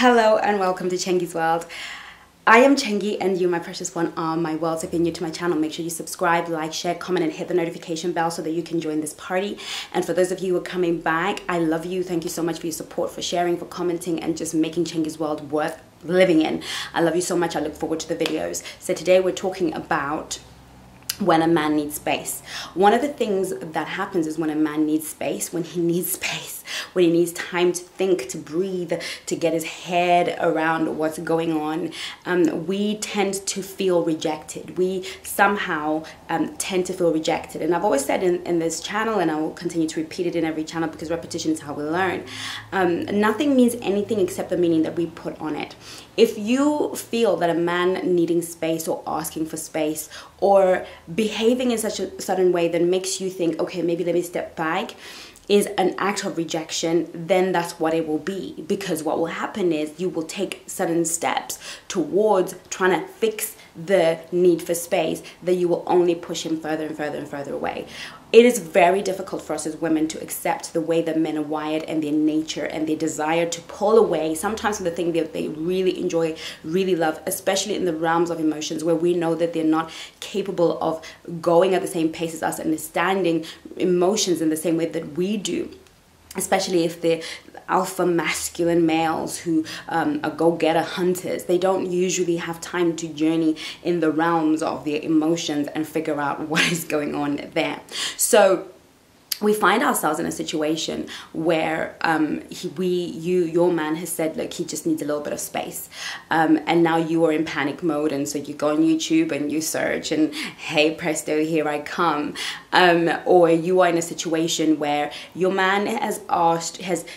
Hello and welcome to Chengi's World. I am Chengi and you, my precious one, are my world. So if you're new to my channel, make sure you subscribe, like, share, comment and hit the notification bell so that you can join this party. And for those of you who are coming back, I love you. Thank you so much for your support, for sharing, for commenting and just making Chengi's World worth living in. I love you so much. I look forward to the videos. So today we're talking about when a man needs space. One of the things that happens is when a man needs space, when he needs when he needs time to think, to breathe, to get his head around what's going on, we tend to feel rejected. We somehow tend to feel rejected. And I've always said in this channel, and I will continue to repeat it in every channel because repetition is how we learn, nothing means anything except the meaning that we put on it. If you feel that a man needing space or asking for space or behaving in such a certain way that makes you think, okay, maybe let me step back, is an act of rejection, then that's what it will be. Because what will happen is you will take certain steps towards trying to fix the need for space that you will only push him further and further and further away. It is very difficult for us as women to accept the way that men are wired and their nature and their desire to pull away sometimes from the thing that they really enjoy, really love, especially in the realms of emotions where we know that they're not capable of going at the same pace as us, understanding emotions in the same way that we do. Especially if they're alpha masculine males who are go-getter hunters. They don't usually have time to journey in the realms of their emotions and figure out what is going on there. So we find ourselves in a situation where your man has said, look, he just needs a little bit of space. And now you are in panic mode. And so you go on YouTube and you search and hey, presto, here I come. Or you are in a situation where your man has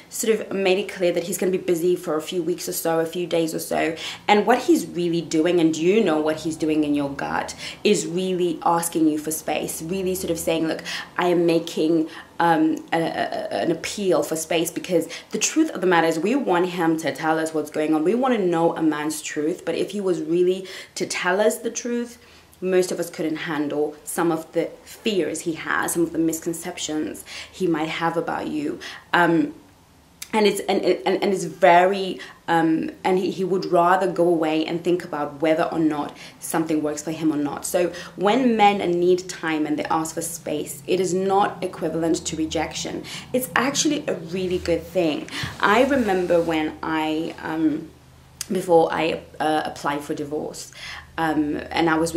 sort of made it clear that he's going to be busy for a few weeks or so, a few days or so. And what he's really doing, and you know what he's doing in your gut, is really asking you for space, really sort of saying, look, I am making an appeal for space, because the truth of the matter is we want him to tell us what's going on. We want to know a man's truth, but if he was really to tell us the truth, most of us couldn't handle some of the fears he has, some of the misconceptions he might have about you. And it's very and he would rather go away and think about whether or not something works for him or not. So when men need time and they ask for space, it is not equivalent to rejection. It's actually a really good thing. I remember when before I applied for divorce, and I was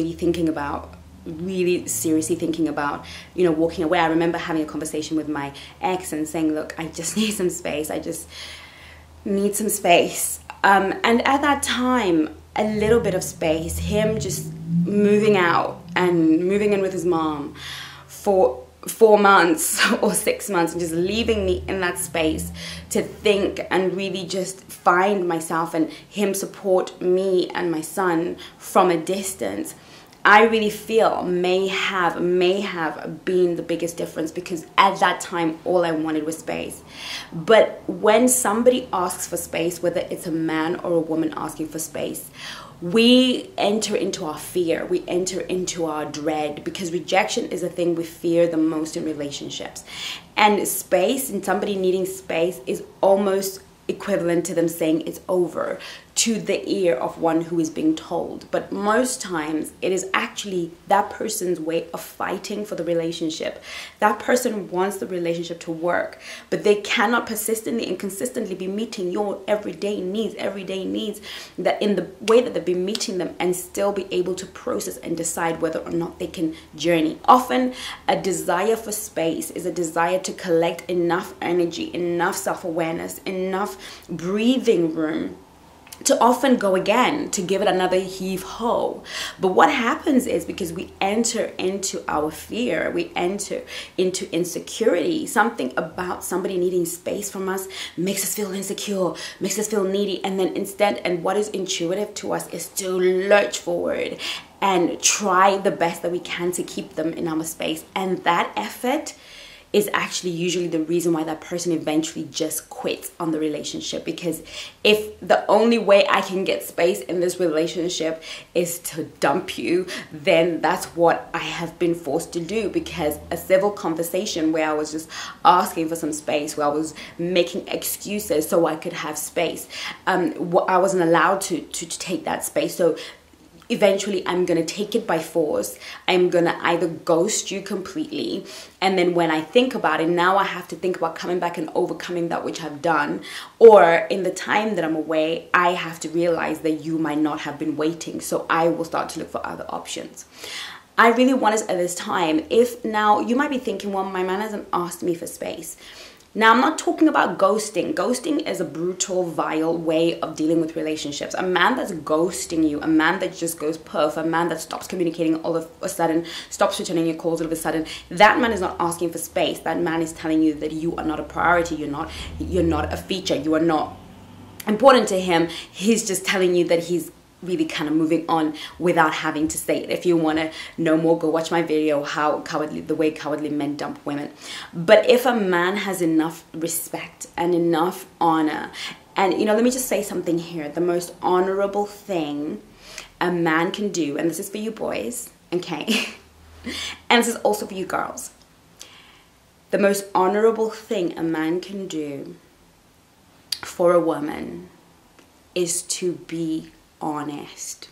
really seriously thinking about, you know, walking away. I remember having a conversation with my ex and saying, look, I just need some space. I just need some space. And at that time, a little bit of space, him just moving out and moving in with his mom for 4 months or 6 months and just leaving me in that space to think and really just find myself and him support me and my son from a distance, I really feel may have been the biggest difference, because at that time all I wanted was space. But when somebody asks for space, whether it's a man or a woman asking for space, we enter into our fear, we enter into our dread, because rejection is the thing we fear the most in relationships. And space, and somebody needing space, is almost equivalent to them saying it's over to the ear of one who is being told. But most times it is actually that person's way of fighting for the relationship. That person wants the relationship to work, but they cannot persistently and consistently be meeting your everyday needs that in the way that they've been meeting them, and still be able to process and decide whether or not they can journey. Often a desire for space is a desire to collect enough energy, enough self-awareness, enough breathing room to often go again, to give it another heave-ho. But what happens is, because we enter into our fear, we enter into insecurity, something about somebody needing space from us makes us feel insecure, makes us feel needy, and then instead, and what is intuitive to us is to lurch forward and try the best that we can to keep them in our space. And that effort is actually usually the reason why that person eventually just quits on the relationship. Because if the only way I can get space in this relationship is to dump you, then that's what I have been forced to do. Because a civil conversation where I was just asking for some space, where I was making excuses so I could have space, I wasn't allowed to take that space. So eventually I'm going to take it by force. I'm going to either ghost you completely, and then when I think about it, now I have to think about coming back and overcoming that which I've done. Or in the time that I'm away, I have to realize that you might not have been waiting, so I will start to look for other options. I really want us at this time, if now you might be thinking, well, my man hasn't asked me for space. Now, I'm not talking about ghosting. Ghosting is a brutal, vile way of dealing with relationships. A man that's ghosting you, a man that just goes perf, a man that stops communicating all of a sudden, stops returning your calls all of a sudden, that man is not asking for space. That man is telling you that you are not a priority. You're not a feature. You are not important to him. He's just telling you that he's really kind of moving on without having to say it. If you want to know more, go watch my video, the way cowardly men dump women. But if a man has enough respect and enough honor, and let me just say something here, the most honorable thing a man can do, and this is for you boys, okay, and this is also for you girls, the most honorable thing a man can do for a woman is to be honest.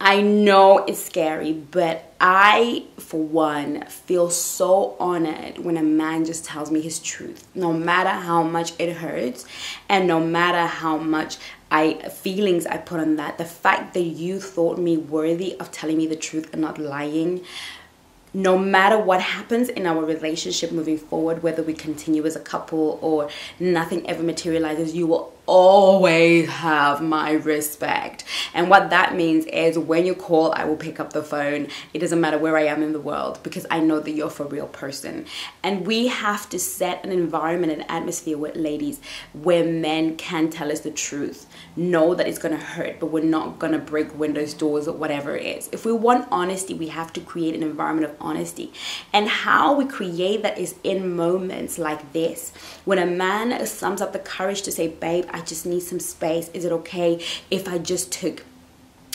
I know it's scary, but I, for one, feel so honored when a man just tells me his truth, no matter how much it hurts and no matter how much feelings I put on that. The fact that you thought me worthy of telling me the truth and not lying, no matter what happens in our relationship moving forward, whether we continue as a couple or nothing ever materializes, you will always have my respect. And what that means is when you call, I will pick up the phone. It doesn't matter where I am in the world, because I know that you're for a real person. And we have to set an environment, an atmosphere with ladies where men can tell us the truth, know that it's going to hurt, but we're not going to break windows, doors, or whatever it is. If we want honesty, we have to create an environment of honesty. And how we create that is in moments like this. When a man sums up the courage to say, babe, I just need some space. Is it okay if I just took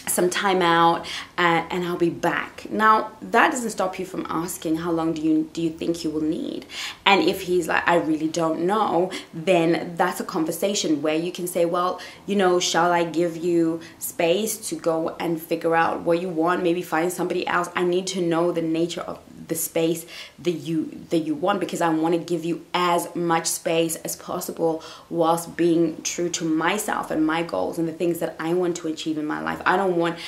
some time out and I'll be back? Now, that doesn't stop you from asking, how long do you think you will need? And if he's like, I really don't know, then that's a conversation where you can say, well, shall I give you space to go and figure out what you want? Maybe find somebody else. I need to know the nature of the space that you want, because I want to give you as much space as possible whilst being true to myself and my goals and the things that I want to achieve in my life. I don't want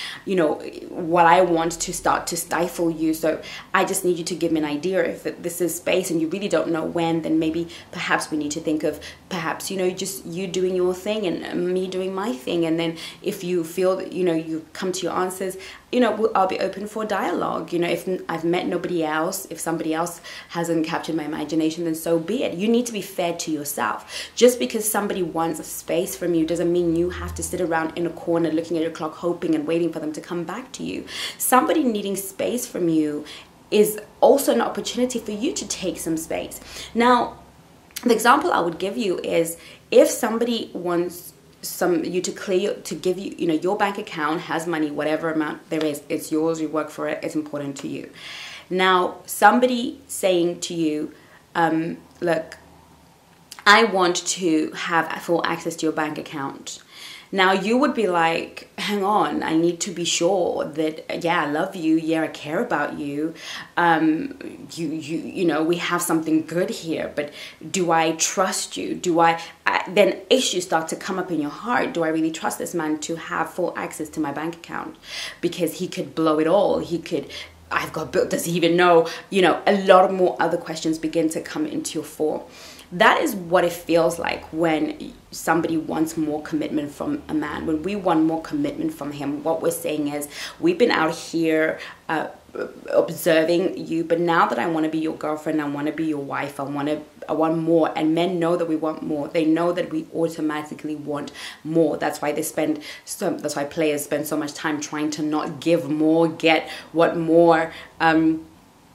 what I want to start to stifle you. So I just need you to give me an idea. If this is space and you really don't know when, then maybe perhaps we need to think of perhaps just you doing your thing and me doing my thing. And then if you feel that you come to your answers, I'll be open for dialogue. If I've met nobody else, if somebody else hasn't captured my imagination, then so be it. You need to be fair to yourself. Just because somebody wants a space from you doesn't mean you have to sit around in a corner looking at your clock, hoping and waiting for them to come back to you. Somebody needing space from you is also an opportunity for you to take some space. Now, the example I would give you is if somebody wants to give you, your bank account has money, whatever amount there is, it's yours, you work for it, it's important to you. Now, somebody saying to you, look, I want to have full access to your bank account. Now, you would be like, hang on, I need to be sure that, yeah, I love you. Yeah, I care about you. We have something good here, but do I trust you? Then issues start to come up in your heart. Do I really trust this man to have full access to my bank account? Because he could blow it all. I've got bills. Does he even know? A lot of more other questions begin to come into your fore. That is what it feels like when somebody wants more commitment from a man. When we want more commitment from him, what we're saying is, we've been out here observing you, but now that I want to be your girlfriend, I want to be your wife, I want more. And men know that we want more. They know that we automatically want more. That's why players spend so much time trying to not give more, get what more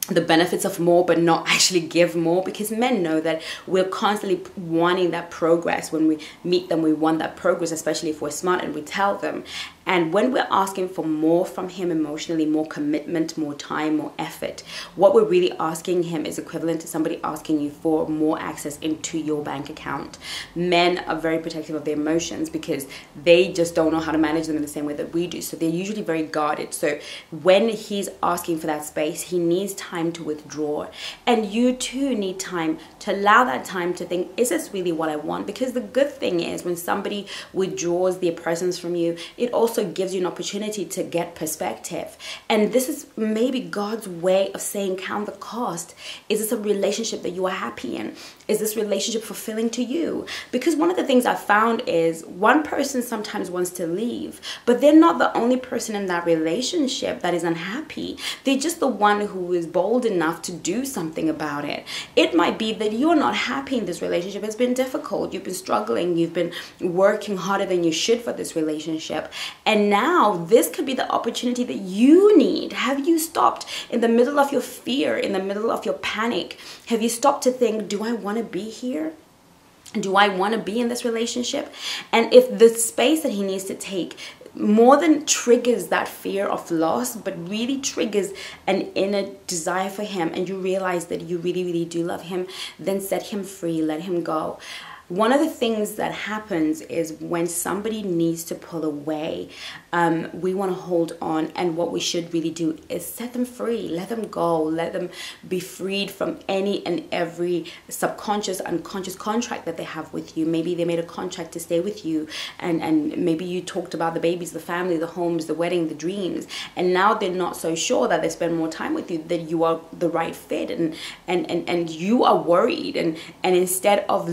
the benefits of more but not actually give more, because men know that we're constantly wanting that progress. When we meet them, we want that progress, especially if we're smart and we tell them. And when we're asking for more from him emotionally, more commitment, more time, more effort, what we're really asking him is equivalent to somebody asking you for more access into your bank account. Men are very protective of their emotions because they just don't know how to manage them in the same way that we do. So they're usually very guarded. So when he's asking for that space, he needs time to withdraw. And you too need time to allow that time to think, is this really what I want? Because the good thing is when somebody withdraws their presence from you, it also gives you an opportunity to get perspective. And this is maybe God's way of saying, count the cost. Is this a relationship that you are happy in? Is this relationship fulfilling to you? Because one of the things I found is one person sometimes wants to leave, but they're not the only person in that relationship that is unhappy. They're just the one who is bold enough to do something about it. It might be that you're not happy in this relationship. It's been difficult. You've been struggling. You've been working harder than you should for this relationship. And now this could be the opportunity that you need. Have you stopped in the middle of your fear, in the middle of your panic? Have you stopped to think, do I want to be here? Do I want to be in this relationship? And if the space that he needs to take more than triggers that fear of loss, but really triggers an inner desire for him, and you realize that you really, really do love him, then set him free, let him go. One of the things that happens is when somebody needs to pull away, we want to hold on, and what we should really do is set them free, let them go, let them be freed from any and every subconscious, unconscious contract that they have with you. Maybe they made a contract to stay with you, and maybe you talked about the babies, the family, the homes, the wedding, the dreams, and now they're not so sure that they spend more time with you, that you are the right fit, and you are worried, and instead of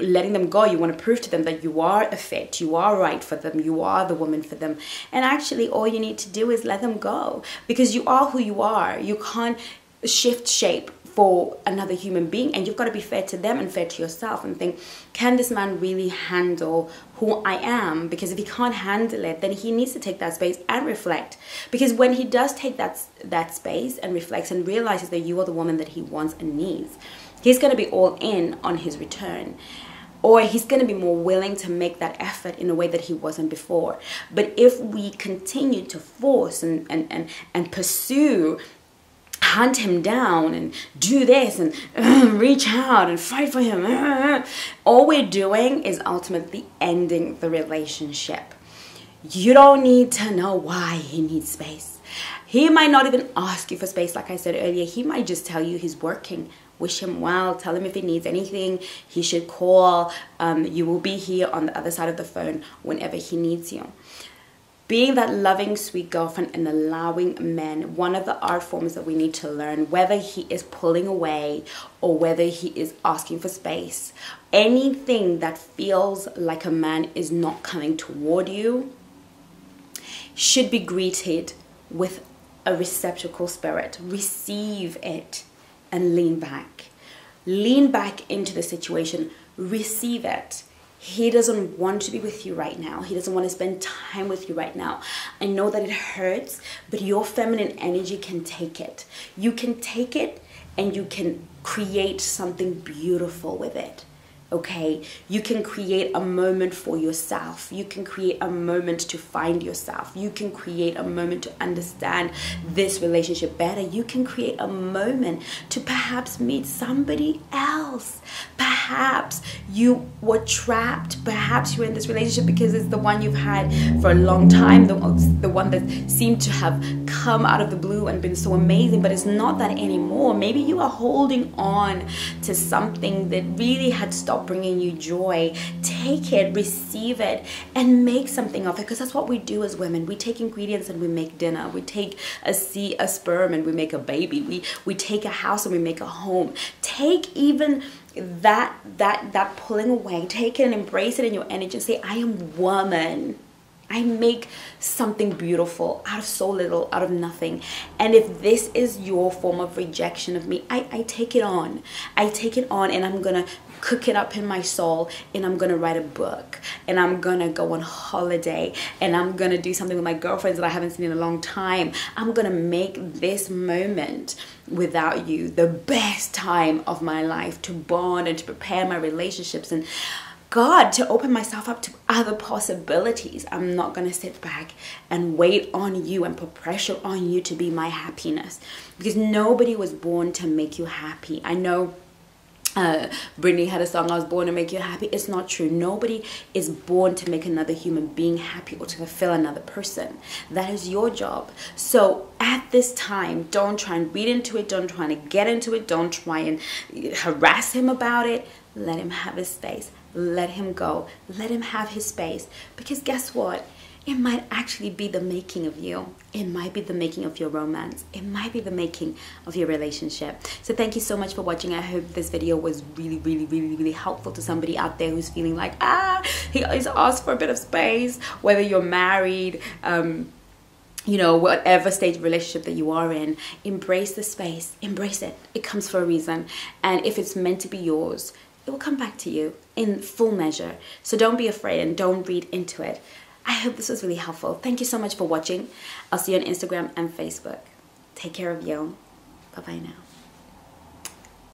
letting them go, you want to prove to them that you are a fit, you are right for them, you are the woman for them. And actually all you need to do is let them go, because you are who you are. You can't shift shape for another human being, and you've got to be fair to them and fair to yourself and think, can this man really handle who I am? Because if he can't handle it, then he needs to take that space and reflect. Because when he does take that space and reflects and realizes that you are the woman that he wants and needs, he's going to be all in on his return. Or he's going to be more willing to make that effort in a way that he wasn't before. But if we continue to force and pursue, hunt him down and do this and reach out and fight for him, all we're doing is ultimately ending the relationship. You don't need to know why he needs space. He might not even ask you for space. Like I said earlier, he might just tell you he's working. Wish him well. Tell him if he needs anything, he should call. You will be here on the other side of the phone whenever he needs you. Being that loving, sweet girlfriend and allowing men, one of the art forms that we need to learn, whether he is pulling away or whether he is asking for space, anything that feels like a man is not coming toward you should be greeted with a receptacle spirit. Receive it and lean back. Lean back into the situation. Receive it. He doesn't want to be with you right now. He doesn't want to spend time with you right now. I know that it hurts, but your feminine energy can take it. You can take it and you can create something beautiful with it. Okay, you can create a moment for yourself. You can create a moment to find yourself. You can create a moment to understand this relationship better. You can create a moment to perhaps meet somebody else. Perhaps you were trapped. Perhaps you're in this relationship because it's the one you've had for a long time, the one that seemed to have come out of the blue and been so amazing, but it's not that anymore. Maybe you are holding on to something that really had stopped bringing you joy. Take it, receive it, and make something of it, because that's what we do as women. We take ingredients and we make dinner. We take a sperm and we make a baby. We take a house and we make a home. Take even that pulling away. Take it and embrace it in your energy and say, I am woman. I make something beautiful out of so little, out of nothing. And if this is your form of rejection of me, I take it on. I take it on, and I'm gonna cook it up in my soul, and I'm gonna write a book, and I'm gonna go on holiday, and I'm gonna do something with my girlfriends that I haven't seen in a long time. I'm gonna make this moment without you the best time of my life, to bond and to prepare my relationships, and God, to open myself up to other possibilities. I'm not going to sit back and wait on you and put pressure on you to be my happiness, because nobody was born to make you happy. I know Britney had a song, I was born to make you happy. It's not true. Nobody is born to make another human being happy or to fulfill another person. That is your job. So at this time, don't try and read into it. Don't try to get into it. Don't try and harass him about it. Let him have his space. Let him go. Let him have his space. Because guess what? It might actually be the making of you. It might be the making of your romance. It might be the making of your relationship. So thank you so much for watching. I hope this video was really helpful to somebody out there who's feeling like, he always asks for a bit of space. Whether you're married, you know, whatever stage of relationship that you are in, embrace the space. Embrace it. It comes for a reason. And if it's meant to be yours, it will come back to you in full measure. So don't be afraid and don't read into it. I hope this was really helpful. Thank you so much for watching. I'll see you on Instagram and Facebook. Take care of you. Bye-bye now.